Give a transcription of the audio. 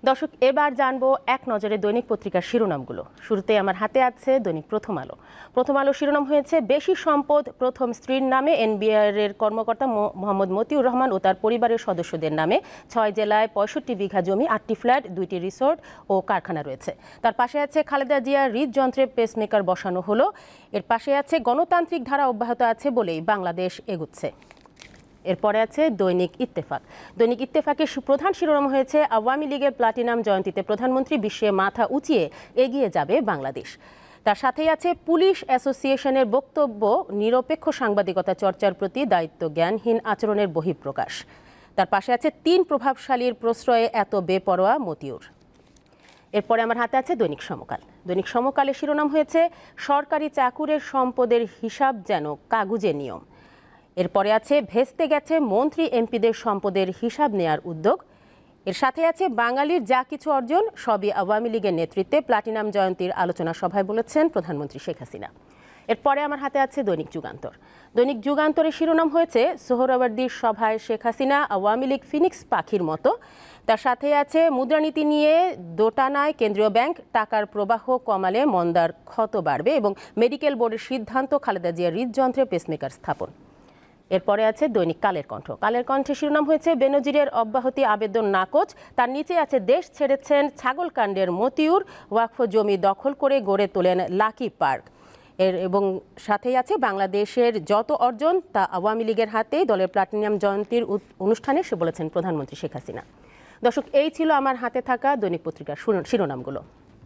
দর্শক, এবার জানবো এক নজরে দৈনিক পত্রিকার শিরোনামগুলো। শুরুতে আমার হাতে আছে দৈনিক প্রথম আলো। প্রথম আলো শিরোনাম হয়েছে বেশি সম্পদ প্রথম স্ত্রীর নামে। এনবিআর এর কর্মকর্তা মোহাম্মদ মতিউর রহমান ও তার পরিবারের সদস্যদের নামে 6 জেলায় 65 বিঘা জমি, 8টি ফ্ল্যাট, 2টি রিসোর্ট ও কারখানা রয়েছে। তার পাশে আছে খালেদা জিয়ার হৃদযন্ত্রে পেসমেকার বসানো হলো। এর পাশে আছে গণতান্ত্রিক ধারা অব্যাহত আছে বলেই বাংলাদেশ এগুচ্ছে। এরপরে আছে দৈনিক ইত্তেফাক। দৈনিক ইত্তেফাকের প্রধান শিরোনাম হয়েছে আওয়ামী লীগের প্লাটিনাম জয়ন্তীতে প্রধানমন্ত্রী বিশ্বে মাথা উঁচিয়ে এগিয়ে যাবে বাংলাদেশ। তার সাথেই আছে পুলিশ অ্যাসোসিয়েশনের বক্তব্য, নিরপেক্ষ সাংবাদিকতা চর্চার প্রতি দায়িত্ব জ্ঞানহীন আচরণের বহিঃপ্রকাশ। তার পাশে আছে 3 প্রভাবশালীর প্রশ্রয়ে এত বেপরোয়া মতিউর। এরপরে আমার হাতে আছে দৈনিক সমকাল। দৈনিক সমকালের শিরোনাম হয়েছে সরকারি চাকুরের সম্পদের হিসাব যেন কাগুজে নিয়ম। এরপরে আছে ভেস্তে গেছে মন্ত্রী এমপিদের সম্পদের হিসাব নেয়ার উদ্যোগ। এর সাথে আছে বাঙালির যা কিছু অর্জন সবই আওয়ামী লীগের নেতৃত্বে প্লাটিনাম জয়ন্তীর আলোচনা সভায় বলেছেন প্রধানমন্ত্রী শেখ হাসিনা। এরপরে আমার হাতে আছে দৈনিক যুগান্তর। দৈনিক যুগান্তরের শিরোনাম হয়েছে সোহরাওয়ার্দীর সভায় শেখ হাসিনা, আওয়ামী লীগ ফিনিক্স পাখির মতো। তার সাথে আছে মুদ্রানীতি নিয়ে দোটানায় কেন্দ্রীয় ব্যাংক, টাকার প্রবাহ কমালে মন্দার ক্ষত বাড়বে এবং মেডিকেল বোর্ডের সিদ্ধান্ত খালেদা জিয়ার হৃদযন্ত্রে পেসমেকার স্থাপন। এরপরে আছে দৈনিক কালের কণ্ঠ। কালের কণ্ঠের শিরোনাম হয়েছে বেনজিরের অব্যাহতি আবেদন নাকচ। তার নিচে আছে দেশ ছেড়েছেন ছাগলকাণ্ডের মতিউর, ওয়াকফ জমি দখল করে গড়ে তোলেন লাকি পার্ক। এবং সাথেই আছে বাংলাদেশের যত অর্জন তা আওয়ামী লীগের হাতেই, দলের প্লাটিনাম জয়ন্তীর অনুষ্ঠানে সে বলেছেন প্রধানমন্ত্রী শেখ হাসিনা। দর্শক, এই ছিল আমার হাতে থাকা দৈনিক পত্রিকার শিরোনামগুলো।